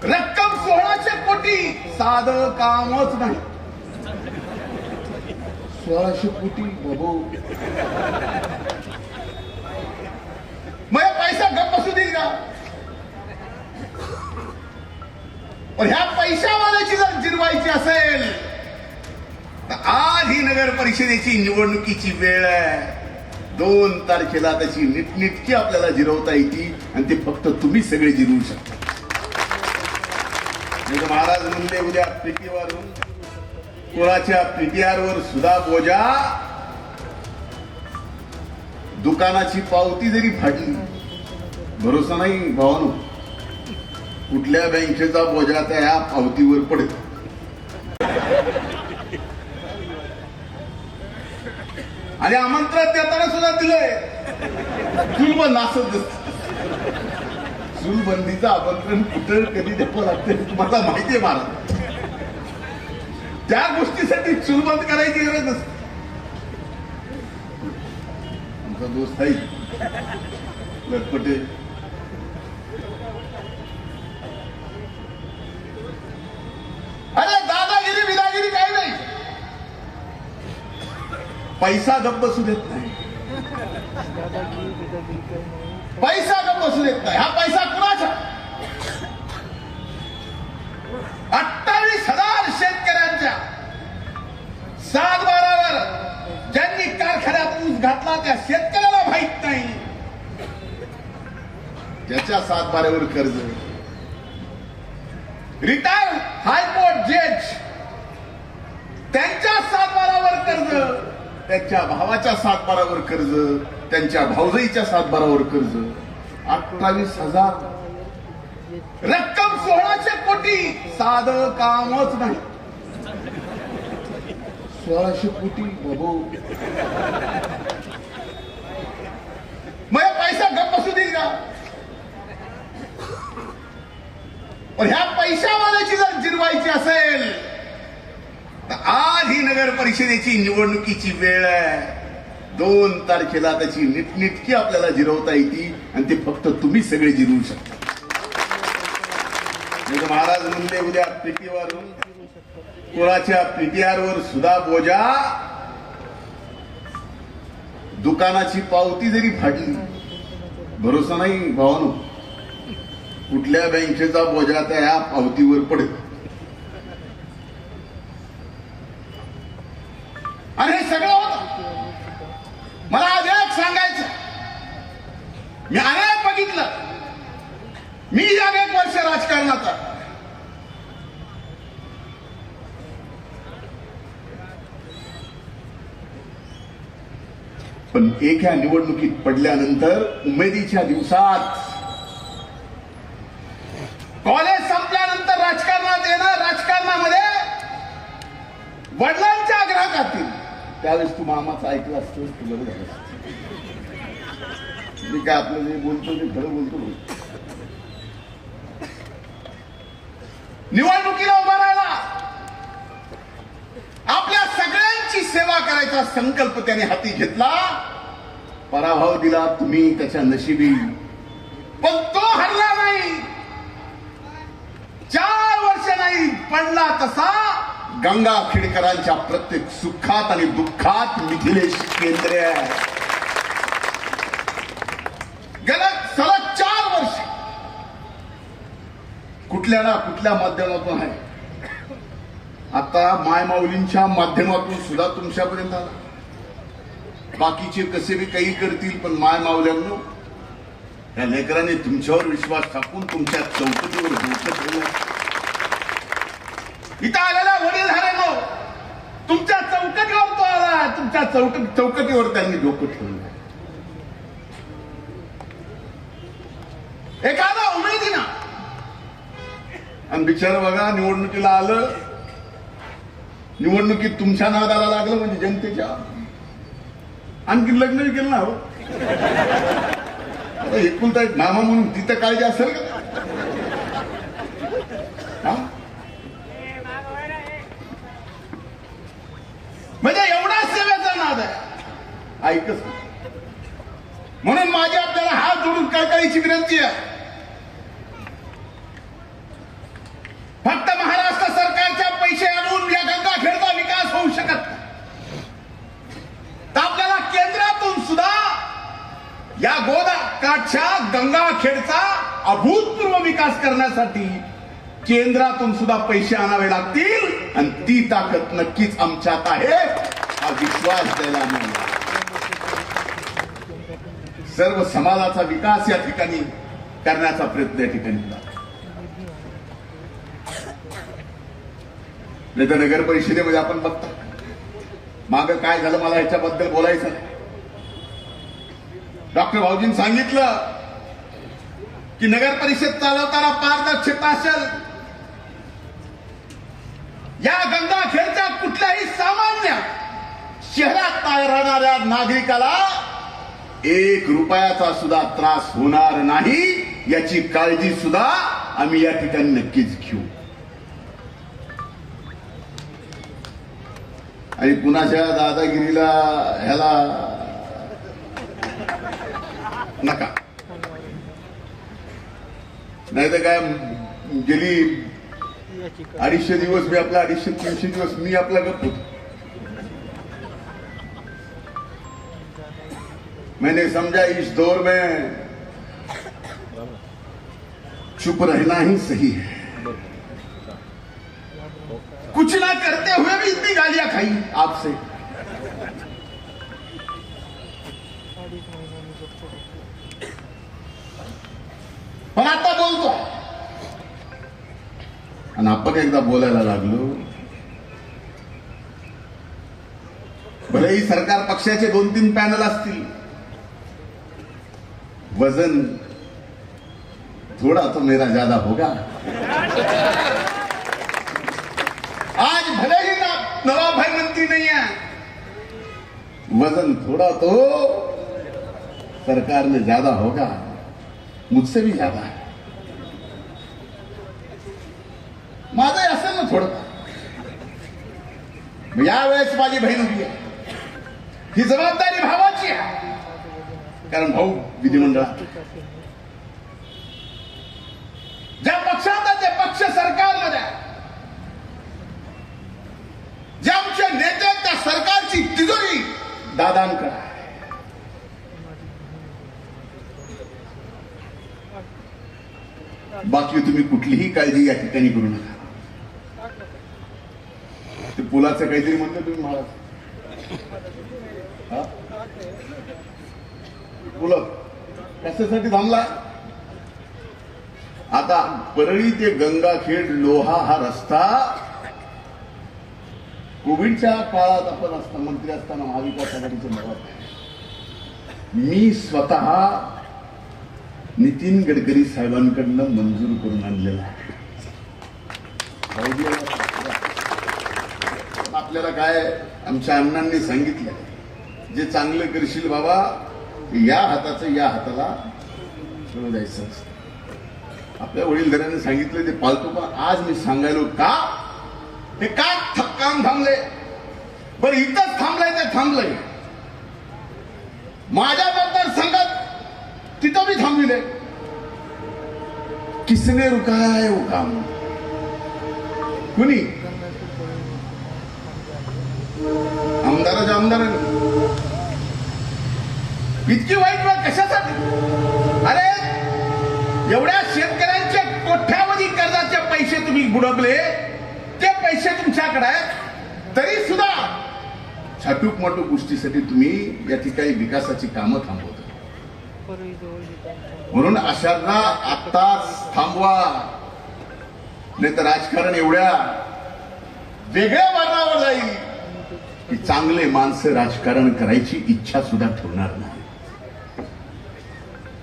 रक्कम 1600 कोटी, साधं कामच नाही. 1600 कोटी बाबू. मग पैसा गप्प बसू देईल का? पण ह्या पैशावाल्याची जर जिरवायची असेल तर आज ही नगर परिषदेची निवडणुकीची वेळ आहे. 2 तारखेला त्याची नीटनेटकी आपल्याला जिरवता येते आणि ते फक्त तुम्ही सगळे जिरवू शकता. महाराज म्हणले उद्या पीटीआरवरून कोणाच्या पीटीआरवर सुद्धा बोजा. दुकानाची पावती जरी फाडली, भरोसा नाही भावानो, कुठल्या बँकेचा बोजा त्या ह्या पावतीवर पडतो. आणि आमंत्रण देताना सुद्धा दिलंय चूलबंद. असं चूलबंदीचं आमंत्रण कुठं कधी द्यावं लागतं तुम्हाला माहितीये महाराज. त्या गोष्टीसाठी चूलबंद करायची गरज नसते. आमचा दोस्त आहे लटपटे, अरे दादागिरी बिदागिरी काही नाही. पैसा गप्प बसू देत नाही. पैसा गप्प बसू देत नाही. हा पैसा कुणाचा? 28,000 शेतकऱ्यांच्या 7-12वर ज्यांनी कारखान्यात ऊस घातला त्या शेतकऱ्याला माहित नाही. ज्याच्या 7-12वर कर्ज, रिटायर्ड हायकोर्ट जज त्यांच्या 7-12वर कर्ज, त्यांच्या भावाच्या 7-12वर कर्ज, त्यांच्या भाऊजाईच्या 7-12वर कर्ज. 28,000. रक्कम 1600 कोटी, साधं कामच नाही. 1600 कोटी बाबू. मग पैसा गप्प बसू देईल का? पण ह्या पैशावाल्याची जर जिरवायची असेल तर आज ही नगर परिषदेची निवडणुकीची वेळ आहे. 2 तारखेला त्याची नीटनेटकी आपल्याला जिरवता येते आणि ते फक्त तुम्ही सगळे जिरवू शकता. महाराज म्हणले उद्या पीटीआरवरून कोणाच्या पीटीआरवर सुद्धा बोजा. दुकानाची पावती जरी फाडली, भरोसा नाही भावानो, कुठल्या बँकेचा बोजा त्या ह्या पावतीवर पडतो. आणि हे सगळं होतं. मला आज एक सांगायचं, मी अनेक बघितलं. मी अनेक वर्ष राजकारणाचा, पण एका निवडणुकीत पडल्यानंतर उमेदीच्या दिवसात कॉलेज संपल्यानंतर राजकारणात येणं, राजकारणामध्ये वडिलांच्या आग्रहाखातील, त्यावेळेस तू मामाचं ऐकलं असतं तुला झालं असतं. मी काय आपलं जे बोलतो ते खरं बोलतो. निवडणुकीला उभा राहिला, आपल्या सगळ्यांची सेवा करायचा संकल्प त्याने हाती घेतला. पराभव दिला तुम्ही त्याच्या नशिबी, पण तो हरला नाही. 4 वर्ष नाही पडला तसा. गंगाखेडकरांच्या प्रत्येक सुखात आणि दुःखात मिथिलेश केंद्रे आहे. गेल्या सलग 4 वर्ष कुठल्या ना कुठल्या माध्यमातून आहे. आता मायमाऊलींच्या माध्यमातून सुद्धा तुमच्यापर्यंत आला. बाकीचे कसे बी काही करतील, पण मायमाऊल्यांनो, या लेकरांनी तुमच्यावर विश्वास टाकून तुमच्या चौकटीवर डोकं ठेवलं. इथं आलेल्या वडीलधाऱ्यांनो, तुमच्या चौकटीवर तो आला. तुमच्या चौकटीवर त्यांनी डोकं ठेवलं. एखादा उमेदीना आणि बिचार बघा निवडणुकीला आलं, निवडणुकीत तुमच्या नादाला लागलं म्हणजे जनतेच्या. आणखी लग्न केलं ना हो. आता एकुलता एक मामा म्हणून तिथं काळजी असेल का? म्हणजे एवढा सेवेचा नाद आहे. ऐकच म्हणून माझी आपल्याला हात जोडून कळकळीची विनंती आहे. गंगाखेडचा अभूतपूर्व विकास करण्यासाठी केंद्रातून सुद्धा पैसे आणावे लागतील आणि ती ताकद नक्कीच आमच्यात आहे हा विश्वास द्यायला आम्ही सर्व समाजाचा विकास या ठिकाणी करण्याचा प्रयत्न या ठिकाणी केला. नाही तर नगर परिषदेमध्ये आपण बघतो मागं काय झालं मला ह्याच्याबद्दल बोलायचं नाही. डॉक्टर भाऊजींनी सांगितलं की नगर परिषद चालवताना पारदर्शकता असेल. या गंगाखेडच्या कुठल्याही सामान्य शहरात राहणाऱ्या नागरिकाला 1 रुपयाचा सुद्धा त्रास होणार नाही याची काळजी सुद्धा आम्ही या ठिकाणी नक्कीच घेऊ. आणि कुणाच्या दादागिरीला ह्याला नका. नाही तर काय गेली 250 दिवस मी आपला 250-300 दिवस मी आपला गप्प होतो. मैंने समझा इस दौर में चुप रहना ही सही है. कुछ ना करते हुए भी इतनी गालियां खाई आपसे. पण आता बोलतो आणि आपण एकदा बोलायला लागलो. भलेही सरकार पक्षाचे 2-3 पॅनल असतील, वजन थोड़ा तो मेरा ज्यादा होगा. आज भले ही नवाब भाई मंत्री नहीं है, वजन थोड़ा तो सरकार में ज्यादा होगा, मुझसे भी ज्यादा है. माझं असेल ना थोडं. यावेळेस माझी बहीण उभी आहे. ही जबाबदारी भावाची आहे, कारण भाऊ विधिमंडळात ज्या पक्षात ते पक्ष सरकारमध्ये, जे आमचे नेते त्या सरकारची तिजोरी दादांकडे आहे. बाकी तुम्ही कुठलीही काळजी या ठिकाणी करू नका. ते पुलाचं काहीतरी म्हणलं तुम्ही महाराज, पुलं कशासाठी थांबला. आता परळी ते गंगाखेड लोहा हा रस्ता कोविडच्या काळात आपण असताना मंत्री असताना महाविकास आघाडीचे मी स्वतः नितीन गडकरी साहेबांकडनं मंजूर करून आणलेला आहे. आपल्याला काय आमच्या अण्णांनी सांगितलं, जे चांगलं करशील बाबा या हाताचं या हाताला सोडून द्यायचं. आपल्या वडीलधाऱ्यांनी सांगितलं ते पालतो. का आज मी सांगायलो का हे का काम थांबले. बरं इथंच थांबलंय ते थांबलंय. माझ्या मतदारसंघात तिथं मी थांबविले. किसने रुकाया है वो काम. कुणी आमदाराच्या आमदारांनी. इतकी वाईट वेळ कशासाठी. अरे एवढ्या शेतकऱ्यांचे कोट्यावधी कर्जाचे पैसे तुम्ही बुडवले, ते पैसे तुमच्याकडे आहेत, तरी सुद्धा छाटूक माटूक गोष्टीसाठी तुम्ही या ठिकाणी विकासाची कामं थांबवता. म्हणून अशांना आत्ताच थांबवा, नाही तर राजकारण एवढ्या वेगळ्या मार्गावर जाईल की चांगले माणसं राजकारण करायची इच्छा सुद्धा ठेवणार नाही.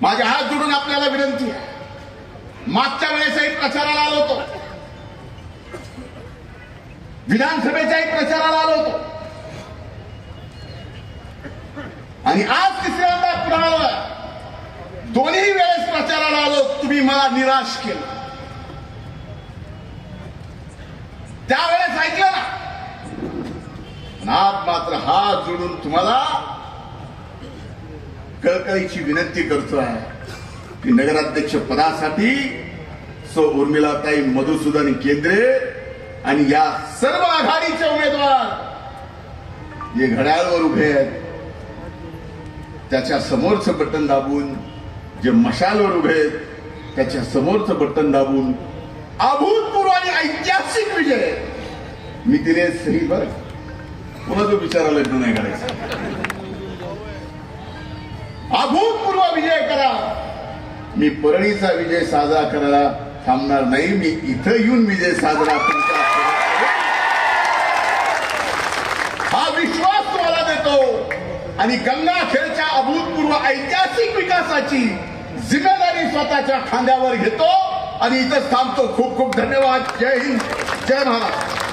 माझे हात जोडून आपल्याला विनंती आहे. मागच्या वेळेसही प्रचाराला आलो होतो, विधानसभेच्याही प्रचाराला आलो होतो आणि आज तिसऱ्यांदा पुन्हा आलोय. दोन्ही वेळेस प्रचाराला आलो, तुम्ही मला निराश केलं. त्यावेळेस ऐकलं ना. आज मात्र हात जोडून तुम्हाला कळकळीची विनंती करतोय की नगराध्यक्ष पदासाठी सो उर्मिलाताई मधुसूदन केंद्रे आणि या सर्व आघाडीचे उमेदवार जे घड्याळवर उभे आहेत त्याच्या समोरचं बटन दाबून जे मशालवर उभे आहेत त्याच्या समोरचं बटन दाबून अभूतपूर्व आणि ऐतिहासिक विजय मी दिले सही बर पुन्हा तो विचारायला लग्न नाही करायचं. अभूतपूर्व विजय करा. मी परळीचा विजय साजरा करायला थांबणार नाही. मी इथं येऊन विजय साजरा तुमचा हा विश्वास तुम्हाला देतो आणि गंगाखेडच्या अभूतपूर्व ऐतिहासिक विकासाची जिम्मेदारी स्वतःच्या खांद्यावर घेतो आणि इथंच थांबतो. खूप खूप धन्यवाद. जय हिंद, जय महाराष्ट्र.